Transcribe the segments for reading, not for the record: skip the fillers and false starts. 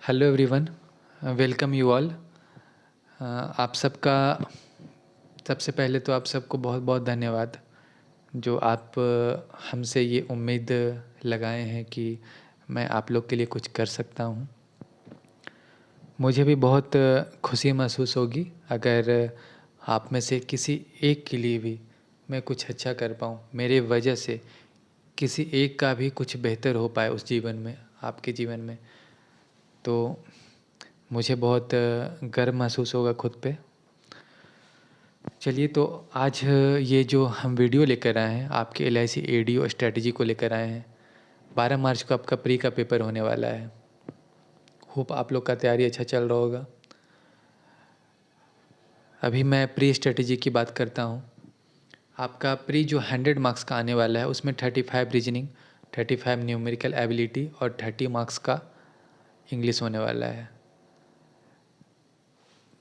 Hello everyone, welcome you all. आप सबका सबसे पहले तो आप सबको बहुत बहुत धन्यवाद जो आप हमसे ये उम्मीद लगाए हैं कि मैं आप लोग के लिए कुछ कर सकता हूँ। मुझे भी बहुत खुशी महसूस होगी अगर आप में से किसी एक के लिए भी मैं कुछ अच्छा कर पाऊँ, मेरे वजह से किसी एक का भी कुछ बेहतर हो पाए उस जीवन में, आपके जीवन में, तो मुझे बहुत गर्व महसूस होगा खुद पे। चलिए, तो आज ये जो हम वीडियो लेकर आए हैं आपके LIC ADO स्ट्रैटेजी को लेकर आए हैं। 12 मार्च को आपका प्री का पेपर होने वाला है। होप आप लोग का तैयारी अच्छा चल रहा होगा। अभी मैं प्री स्ट्रैटेजी की बात करता हूँ। आपका प्री जो 100 मार्क्स का आने वाला है उसमें 35 रीजनिंग, 35 न्यूमेरिकल एबिलिटी और 30 मार्क्स का इंग्लिश होने वाला है।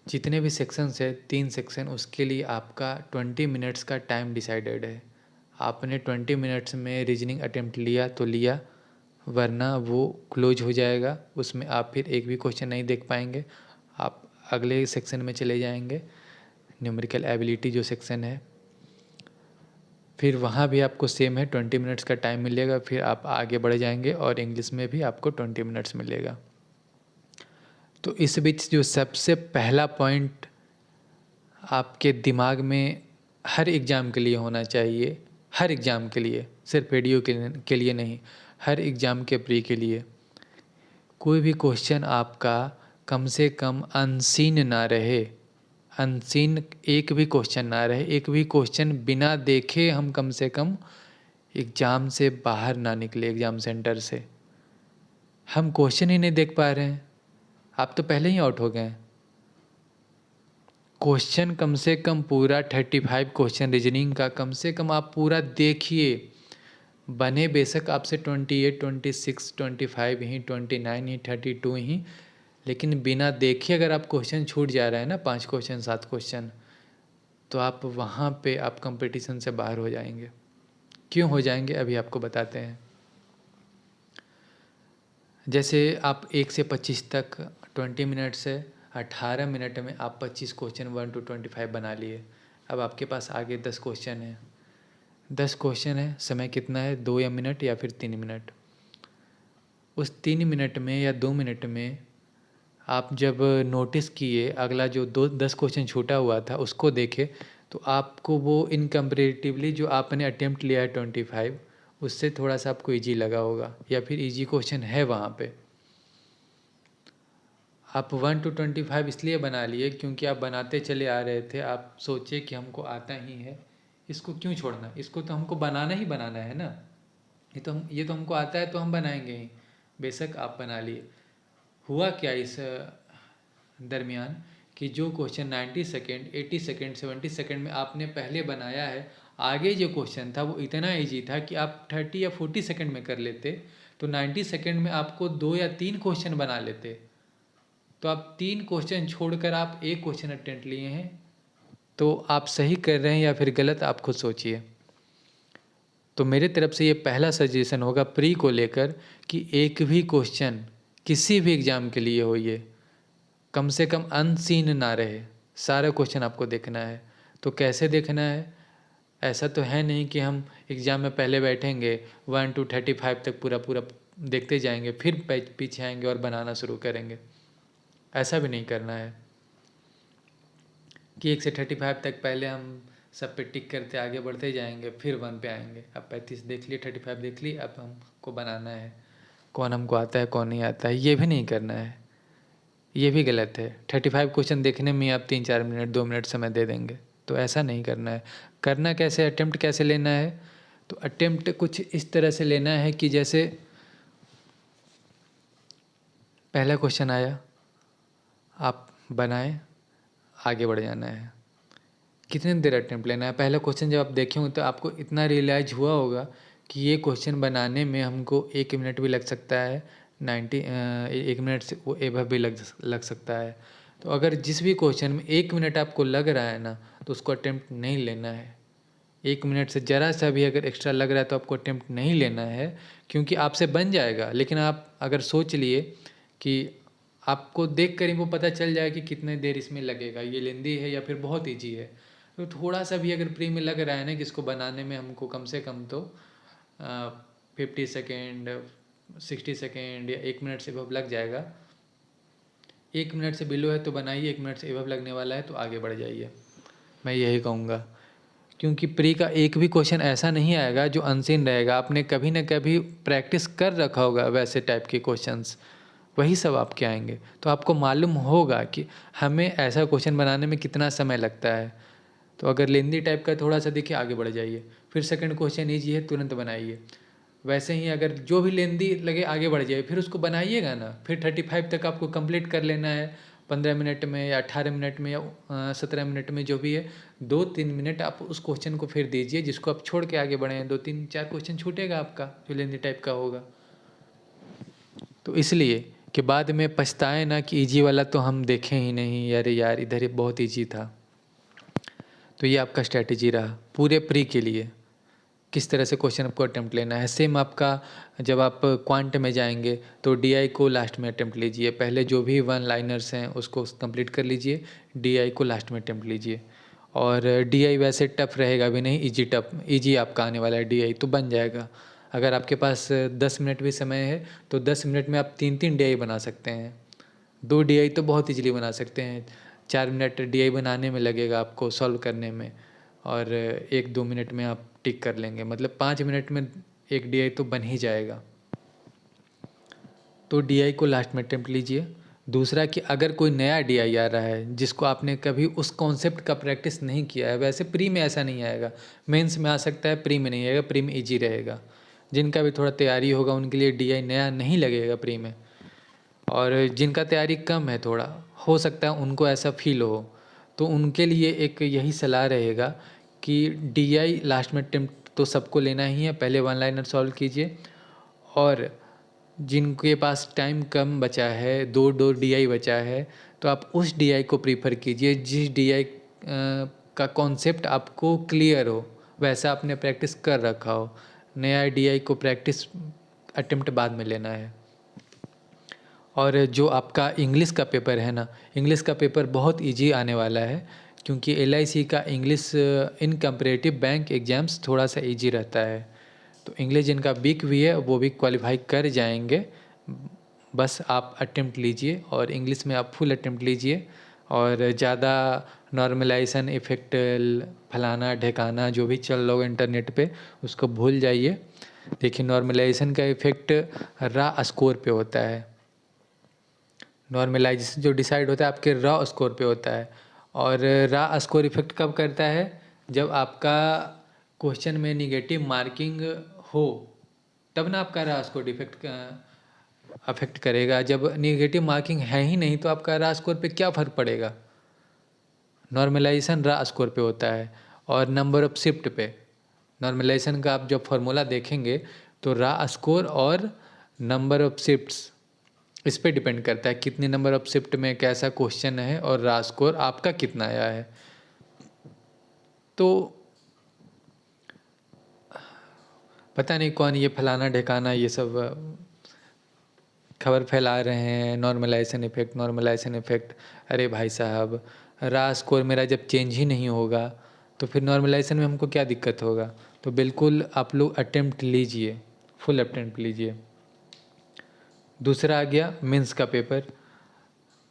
जितने भी सेक्शंस है, 3 सेक्शन, उसके लिए आपका 20 मिनट्स का टाइम डिसाइडेड है। आपने 20 मिनट्स में रीजनिंग अटेम्प्ट लिया तो लिया, वरना वो क्लोज हो जाएगा। उसमें आप फिर एक भी क्वेश्चन नहीं देख पाएंगे, आप अगले सेक्शन में चले जाएंगे, न्यूमेरिकल एबिलिटी जो सेक्शन है। फिर वहाँ भी आपको सेम है, 20 मिनट्स का टाइम मिलेगा, फिर आप आगे बढ़ जाएंगे और इंग्लिश में भी आपको 20 मिनट्स मिलेगा। तो इस बीच जो सबसे पहला पॉइंट आपके दिमाग में हर एग्ज़ाम के लिए होना चाहिए, हर एग्ज़ाम के लिए, सिर्फ ADO के लिए नहीं, हर एग्ज़ाम के प्री के लिए, कोई भी क्वेश्चन आपका कम से कम अनसीन ना रहे। अनसीन एक भी क्वेश्चन ना रहे, एक भी क्वेश्चन बिना देखे हम कम से कम एग्ज़ाम से बाहर ना निकले, एग्ज़ाम सेंटर से। हम क्वेश्चन ही नहीं देख पा रहे हैं, आप तो पहले ही आउट हो गए हैं। क्वेश्चन कम से कम पूरा 35 क्वेश्चन रीजनिंग का कम से कम आप पूरा देखिए। बने बेशक आपसे 28, 26, 25 ही, 29 ही, 32 ही, लेकिन बिना देखे अगर आप क्वेश्चन छूट जा रहा है ना, 5 क्वेश्चन, 7 क्वेश्चन, तो आप वहाँ पे आप कंपटीशन से बाहर हो जाएंगे। क्यों हो जाएंगे अभी आपको बताते हैं। जैसे आप 1 से 25 तक 20 मिनट से 18 मिनट में आप 25 क्वेश्चन 1 to 25 बना लिए। अब आपके पास आगे 10 क्वेश्चन है, 10 क्वेश्चन है, समय कितना है, 2 या मिनट या फिर 3 मिनट। उस 3 मिनट में या 2 मिनट में आप जब नोटिस किए अगला जो 10 क्वेश्चन छूटा हुआ था उसको देखे, तो आपको वो इनकम्पैरेटिवली जो आपने अटेम्प्ट लिया है 25, उससे थोड़ा सा आपको ईजी लगा होगा, या फिर ईजी क्वेश्चन है वहाँ पे। आप 1 to 25 इसलिए बना लिए क्योंकि आप बनाते चले आ रहे थे। आप सोचे कि हमको आता ही है, इसको क्यों छोड़ना, इसको तो हमको बनाना ही बनाना है ना। ये तो हमको आता है तो हम बनाएंगे ही। बेशक आप बना लिए। हुआ क्या इस दरमियान कि जो क्वेश्चन 90 सेकेंड, 80 सेकेंड, 70 सेकेंड में आपने पहले बनाया है, आगे जो क्वेश्चन था वो इतना ईजी था कि आप 30 या 40 सेकेंड में कर लेते, तो 90 सेकेंड में आपको 2 या 3 क्वेश्चन बना लेते। तो आप 3 क्वेश्चन छोड़कर आप एक क्वेश्चन अटेम्प्ट लिए हैं, तो आप सही कर रहे हैं या फिर गलत, आप खुद सोचिए। तो मेरे तरफ से ये पहला सजेशन होगा प्री को लेकर कि एक भी क्वेश्चन किसी भी एग्ज़ाम के लिए हो, ये कम से कम अनसीन ना रहे, सारा क्वेश्चन आपको देखना है। तो कैसे देखना है, ऐसा तो है नहीं कि हम एग्ज़ाम में पहले बैठेंगे 1 to 35 तक पूरा पूरा देखते जाएंगे, फिर पीछे आएंगे और बनाना शुरू करेंगे। ऐसा भी नहीं करना है कि 1 से 35 तक पहले हम सब पे टिक करते आगे बढ़ते जाएंगे, फिर 1 पे आएंगे। अब 35 देख लिए, 35 देख लिए, अब हमको बनाना है, कौन हमको आता है कौन नहीं आता है, ये भी नहीं करना है। ये भी गलत है। 35 क्वेश्चन देखने में आप 3-4 मिनट, 2 मिनट समय दे देंगे, तो ऐसा नहीं करना है। करना कैसे, अटेम्प्ट कैसे लेना है, तो अटेम्प्ट कुछ इस तरह से लेना है कि जैसे पहला क्वेश्चन आया, आप बनाए, आगे बढ़ जाना है। कितनी देर अटेम्प्ट लेना है, पहला क्वेश्चन जब आप देखे हों तो आपको इतना रियलाइज हुआ होगा कि ये क्वेश्चन बनाने में हमको 1 मिनट भी लग सकता है, 1 मिनट से वो एभव भी लग सकता है। तो अगर जिस भी क्वेश्चन में 1 मिनट आपको लग रहा है ना, तो उसको अटेम्प्ट नहीं लेना है। 1 मिनट से ज़रा सा भी अगर एक्स्ट्रा लग रहा है तो आपको अटेम्प्ट नहीं लेना है, क्योंकि आपसे बन जाएगा। लेकिन आप अगर सोच लिए कि आपको देख कर ही वो पता चल जाए कि कितने देर इसमें लगेगा, ये लेंदी है या फिर बहुत ईजी है। तो थोड़ा सा भी अगर प्री में लग रहा है ना कि इसको बनाने में हमको कम से कम तो 50 सेकेंड, 60 सेकेंड या 1 मिनट से अब लग जाएगा। 1 मिनट से बिलो है तो बनाइए, 1 मिनट से एबव लगने वाला है तो आगे बढ़ जाइए, मैं यही कहूँगा। क्योंकि प्री का एक भी क्वेश्चन ऐसा नहीं आएगा जो अनसीन रहेगा, आपने कभी ना कभी प्रैक्टिस कर रखा होगा वैसे टाइप के क्वेश्चंस, वही सब आपके आएंगे। तो आपको मालूम होगा कि हमें ऐसा क्वेश्चन बनाने में कितना समय लगता है। तो अगर लेंदी टाइप का थोड़ा सा देखिए, आगे बढ़ जाइए। फिर सेकंड क्वेश्चन ईजी है, तुरंत बनाइए। वैसे ही अगर जो भी लेंदी लगे आगे बढ़ जाइए, फिर उसको बनाइएगा ना। फिर 35 तक आपको कंप्लीट कर लेना है, 15 मिनट में या 18 मिनट में या 17 मिनट में, जो भी है। 2-3 मिनट आप उस क्वेश्चन को फिर दीजिए जिसको आप छोड़ के आगे बढ़े हैं। 2-3-4 क्वेश्चन छूटेगा आपका जो लेंदी टाइप का होगा। तो इसलिए कि बाद में पछताए ना कि ईजी वाला तो हम देखें ही नहीं, अरे यार इधर ही बहुत ईजी था। तो ये आपका स्ट्रैटेजी रहा पूरे प्री के लिए, किस तरह से क्वेश्चन आपको अटेम्प्ट लेना है। सेम आपका जब आप क्वांट में जाएंगे तो डीआई को लास्ट में अटेम्प्ट लीजिए, पहले जो भी वन लाइनर्स हैं उसको कंप्लीट कर लीजिए, डीआई को लास्ट में अटेम्प्ट लीजिए। और डीआई वैसे टफ रहेगा भी नहीं, ईजी आपका आने वाला है। डीआई तो बन जाएगा। अगर आपके पास 10 मिनट भी समय है तो 10 मिनट में आप 3-3 डीआई बना सकते हैं। 2 डीआई तो बहुत इजीली बना सकते हैं। 4 मिनट डीआई बनाने में लगेगा आपको, सॉल्व करने में, और 1-2 मिनट में आप टिक कर लेंगे। मतलब 5 मिनट में एक डीआई तो बन ही जाएगा। तो डीआई को लास्ट में अटेम्प्ट लीजिए। दूसरा कि अगर कोई नया डीआई आ रहा है जिसको आपने कभी उस कॉन्सेप्ट का प्रैक्टिस नहीं किया है, वैसे प्री में ऐसा नहीं आएगा, मेंस में आ सकता है, प्री में नहीं आएगा। प्री में ईजी रहेगा। जिनका भी थोड़ा तैयारी होगा उनके लिए डीआई नया नहीं लगेगा प्री में। और जिनका तैयारी कम है, थोड़ा हो सकता है उनको ऐसा फील हो, तो उनके लिए एक यही सलाह रहेगा कि डीआई लास्ट में अटेम्प्ट तो सबको लेना ही है। पहले वन लाइनर सॉल्व कीजिए, और जिनके पास टाइम कम बचा है, दो डीआई बचा है, तो आप उस डीआई को प्रीफर कीजिए जिस डीआई का कॉन्सेप्ट आपको क्लियर हो, वैसा आपने प्रैक्टिस कर रखा हो। नया डीआई को प्रैक्टिस अटेम्प्ट बाद में लेना है। और जो आपका इंग्लिश का पेपर है ना, इंग्लिश का पेपर बहुत इजी आने वाला है, क्योंकि एलआईसी का English in comparative bank exams थोड़ा सा इजी रहता है। तो इंग्लिश जिनका वीक भी है वो भी क्वालिफाई कर जाएंगे। बस आप अटेम्प्ट लीजिए, और इंग्लिश में आप फुल अटेम्प्ट लीजिए। और ज़्यादा नॉर्मलाइजेशन इफ़ेक्ट, फलाना ढेकाना जो भी चल रहा हो इंटरनेट पे, उसको भूल जाइए। देखिए, नॉर्मलाइजेशन का इफ़ेक्ट रा स्कोर पे होता है। नॉर्मलाइजेशन जो डिसाइड होता है आपके रॉ स्कोर पे होता है। और रॉ स्कोर इफेक्ट कब करता है? जब आपका क्वेश्चन में निगेटिव मार्किंग हो, तब ना आपका रॉ स्कोर इफेक्ट अफेक्ट करेगा। जब निगेटिव मार्किंग है ही नहीं तो आपका रॉ स्कोर पे क्या फ़र्क पड़ेगा? नॉर्मलाइजेशन रॉ स्कोर पे होता है। और नंबर ऑफ शिफ्ट पे, नॉर्मलाइजेशन का आप जब फॉर्मूला देखेंगे तो रॉ स्कोर और नंबर ऑफ शिफ्ट्स, इस पे डिपेंड करता है कितने नंबर ऑफ शिफ्ट में कैसा क्वेश्चन है, और रा स्कोर आपका कितना आया है। तो पता नहीं कौन ये फलाना ढेकाना ये सब खबर फैला रहे हैं, नॉर्मलाइजेशन इफेक्ट, नॉर्मलाइजेशन इफेक्ट। अरे भाई साहब, रा स्कोर मेरा जब चेंज ही नहीं होगा तो फिर नॉर्मलाइजेशन में हमको क्या दिक्कत होगा? तो बिल्कुल आप लोग अटेम्प्ट लीजिए, फुल अटेम्प्ट लीजिए। दूसरा आ गया मेंस का पेपर।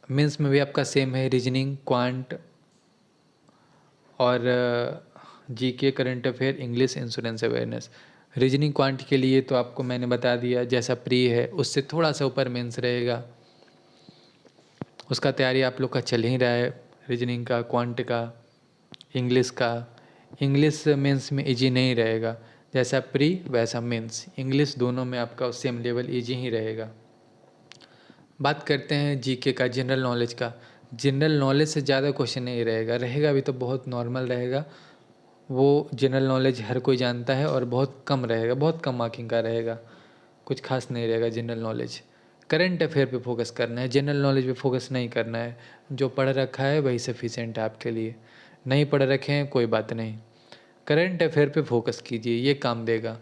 मेंस में भी आपका सेम है, रीजनिंग, क्वांट और GK, current affair, English, insurance awareness. Reasoning quant के लिए तो आपको मैंने बता दिया, जैसा प्री है उससे थोड़ा सा ऊपर मेंस रहेगा। उसका तैयारी आप लोग का चल ही रहा है, रीजनिंग का, क्वांट का, इंग्लिश का। इंग्लिश मेंस में इजी नहीं रहेगा, जैसा प्री वैसा मेंस। इंग्लिश दोनों में आपका सेम लेवल इजी ही रहेगा। बात करते हैं जीके का, जनरल नॉलेज का। जनरल नॉलेज से ज़्यादा क्वेश्चन नहीं रहेगा, रहेगा भी तो बहुत नॉर्मल रहेगा। वो जनरल नॉलेज हर कोई जानता है, और बहुत कम रहेगा, बहुत कम मार्किंग का रहेगा, कुछ खास नहीं रहेगा जनरल नॉलेज। करंट अफेयर पे फोकस करना है, जनरल नॉलेज पे फोकस नहीं करना है। जो पढ़ रखा है वही सफिशिएंट है आपके लिए, नहीं पढ़ रखे हैं कोई बात नहीं। करंट अफेयर पे फोकस कीजिए, ये काम देगा।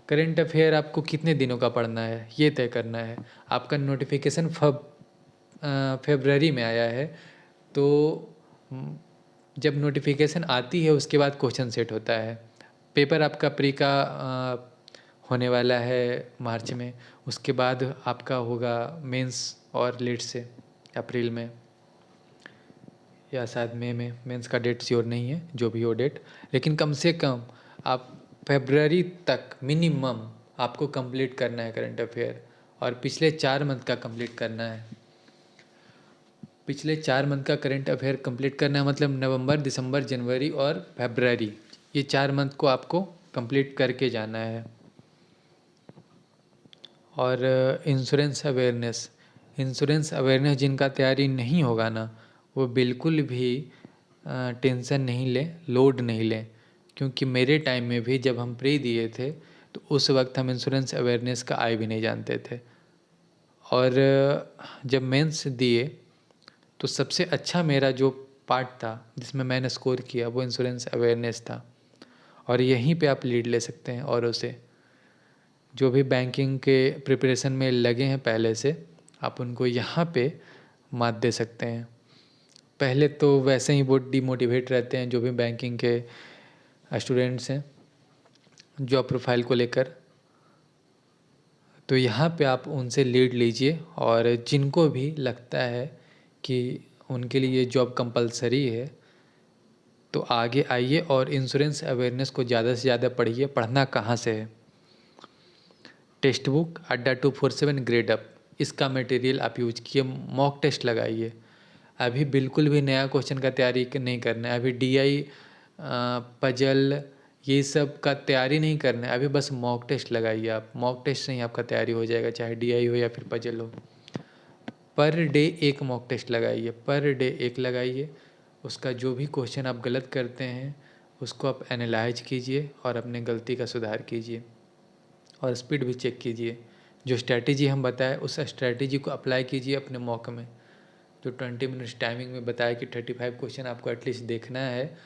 करंट अफेयर आपको कितने दिनों का पढ़ना है ये तय करना है। आपका नोटिफिकेशन फरवरी में आया है। तो जब नोटिफिकेशन आती है उसके बाद क्वेश्चन सेट होता है। पेपर आपका प्री का होने वाला है मार्च में, उसके बाद आपका होगा मेंस और लेट से अप्रैल में या शायद मई में। मेंस का डेट श्योर नहीं है, जो भी हो डेट, लेकिन कम से कम आप फरवरी तक मिनिमम आपको कंप्लीट करना है करंट अफेयर, और पिछले 4 मंथ का कंप्लीट करना है। पिछले 4 मंथ का करंट अफेयर कंप्लीट करना है, मतलब नवंबर, दिसंबर, जनवरी और फरवरी, ये 4 मंथ को आपको कंप्लीट करके जाना है। और इंश्योरेंस अवेयरनेस जिनका तैयारी नहीं होगा ना, वो बिल्कुल भी टेंशन नहीं लें, लोड नहीं लें, क्योंकि मेरे टाइम में भी जब हम प्री दिए थे तो उस वक्त हम इंश्योरेंस अवेयरनेस का आई भी नहीं जानते थे। और जब मेंस दिए तो सबसे अच्छा मेरा जो पार्ट था जिसमें मैंने स्कोर किया वो इंश्योरेंस अवेयरनेस था। और यहीं पे आप लीड ले सकते हैं औरों से। जो भी बैंकिंग के प्रिपरेशन में लगे हैं पहले से, आप उनको यहाँ पे मात दे सकते हैं। पहले तो वैसे ही बहुत डिमोटिवेट रहते हैं जो भी बैंकिंग के स्टूडेंट्स हैं जॉब प्रोफाइल को लेकर, तो यहाँ पे आप उनसे लीड लीजिए। और जिनको भी लगता है कि उनके लिए जॉब कंपलसरी है तो आगे आइए और इंश्योरेंस अवेयरनेस को ज़्यादा से ज़्यादा पढ़िए। पढ़ना कहाँ से है? टेक्स्ट बुक, अड्डा 247, ग्रेड अप, इसका मटेरियल आप यूज किए, मॉक टेस्ट लगाइए। अभी बिल्कुल भी नया क्वेश्चन का तैयारी नहीं करना है, अभी DI पजल ये सब का तैयारी नहीं करना है, अभी बस मॉक टेस्ट लगाइए। आप मॉक टेस्ट से ही आपका तैयारी हो जाएगा, चाहे DI हो या फिर पजल हो। पर डे एक मॉक टेस्ट लगाइए, पर डे एक लगाइए। उसका जो भी क्वेश्चन आप गलत करते हैं उसको आप एनालाइज कीजिए और अपने गलती का सुधार कीजिए, और स्पीड भी चेक कीजिए। जो स्ट्रैटेजी हम बताए उस स्ट्रैटेजी को अप्लाई कीजिए अपने मॉक में। जो 20 मिनट्स टाइमिंग में बताया कि 35 क्वेश्चन आपको एटलीस्ट देखना है,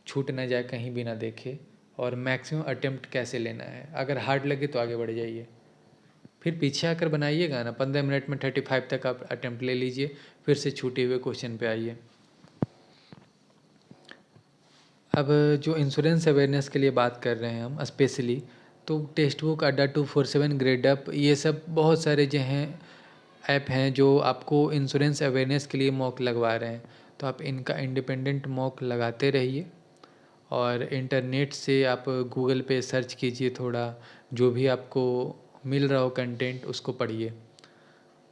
छूट ना जाए, कहीं भी ना देखे, और मैक्सिमम अटेम्प्ट कैसे लेना है। अगर हार्ड लगे तो आगे बढ़ जाइए, फिर पीछे आकर बनाइएगा ना। 15 मिनट में 35 तक आप अटेम्प्ट ले लीजिए, फिर से छूटे हुए क्वेश्चन पे आइए। अब जो इंश्योरेंस अवेयरनेस के लिए बात कर रहे हैं हम स्पेशली, तो टेक्स्ट बुक, अड्डा 247, ग्रेड अप, ये सब बहुत सारे जो हैं ऐप हैं जो आपको इंश्योरेंस अवेयरनेस के लिए मॉक लगवा रहे हैं। तो आप इनका इंडिपेंडेंट मॉक लगाते रहिए, और इंटरनेट से आप गूगल पे सर्च कीजिए थोड़ा, जो भी आपको मिल रहा हो कंटेंट उसको पढ़िए।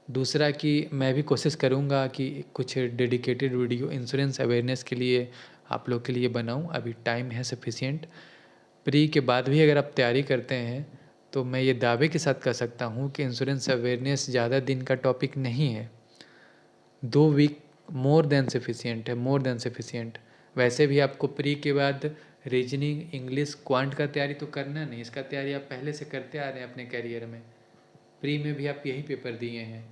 दूसरा कि मैं भी कोशिश करूँगा कि कुछ डेडिकेटेड वीडियो इंश्योरेंस अवेयरनेस के लिए आप लोग के लिए बनाऊँ। अभी टाइम है सफिशिएंट। प्री के बाद भी अगर आप तैयारी करते हैं तो मैं ये दावे के साथ कह सकता हूँ कि इंश्योरेंस अवेयरनेस ज़्यादा दिन का टॉपिक नहीं है। 2 वीक मोर देन सफिशिएंट है, मोर देन सफिशिएंट। वैसे भी आपको प्री के बाद रीजनिंग, इंग्लिश, क्वांट का तैयारी तो करना नहीं, इसका तैयारी आप पहले से करते आ रहे हैं अपने करियर में। प्री में भी आप यही पेपर दिए हैं।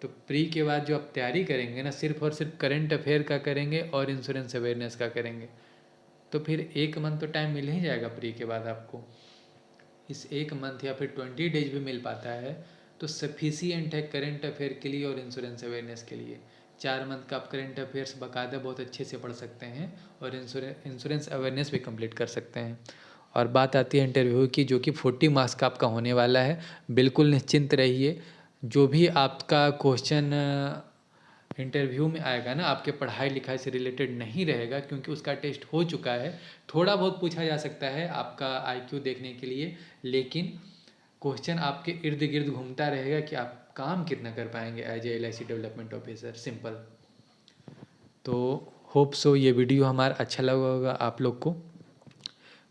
तो प्री के बाद जो आप तैयारी करेंगे ना, सिर्फ और सिर्फ करंट अफेयर का करेंगे और इंश्योरेंस अवेयरनेस का करेंगे, तो फिर 1 मंथ तो टाइम मिल ही जाएगा प्री के बाद आपको। इस 1 मंथ या फिर 20 डेज भी मिल पाता है तो सफिशियंट है करंट अफेयर के लिए और इंश्योरेंस अवेयरनेस के लिए। 4 मंथ का आप करंट अफेयर्स बाकायदा बहुत अच्छे से पढ़ सकते हैं और इंश्योरेंस अवेयरनेस भी कंप्लीट कर सकते हैं। और बात आती है इंटरव्यू की, जो कि 40 मार्क्स का आपका होने वाला है। बिल्कुल निश्चिंत रहिए, जो भी आपका क्वेश्चन इंटरव्यू में आएगा ना, आपके पढ़ाई लिखाई से रिलेटेड नहीं रहेगा, क्योंकि उसका टेस्ट हो चुका है। थोड़ा बहुत पूछा जा सकता है आपका IQ देखने के लिए, लेकिन क्वेश्चन आपके इर्द गिर्द घूमता रहेगा कि आप काम कितना कर पाएंगे as a LIC development officer, simple. तो होप सो ये वीडियो हमारा अच्छा लगा होगा आप लोग को।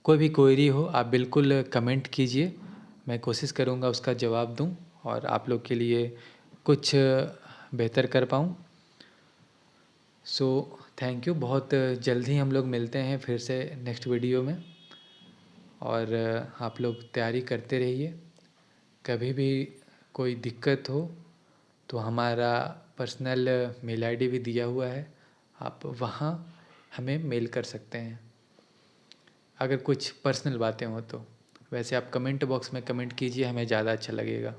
कोई भी क्वेरी हो आप बिल्कुल कमेंट कीजिए, मैं कोशिश करूँगा उसका जवाब दूँ और आप लोग के लिए कुछ बेहतर कर पाऊँ। So thank you. बहुत जल्द ही हम लोग मिलते हैं फिर से नेक्स्ट वीडियो में, और आप लोग तैयारी करते रहिए। कभी भी कोई दिक्कत हो तो हमारा पर्सनल मेल ID भी दिया हुआ है, आप वहाँ हमें मेल कर सकते हैं अगर कुछ पर्सनल बातें हो तो। वैसे आप कमेंट बॉक्स में कमेंट कीजिए, हमें ज़्यादा अच्छा लगेगा।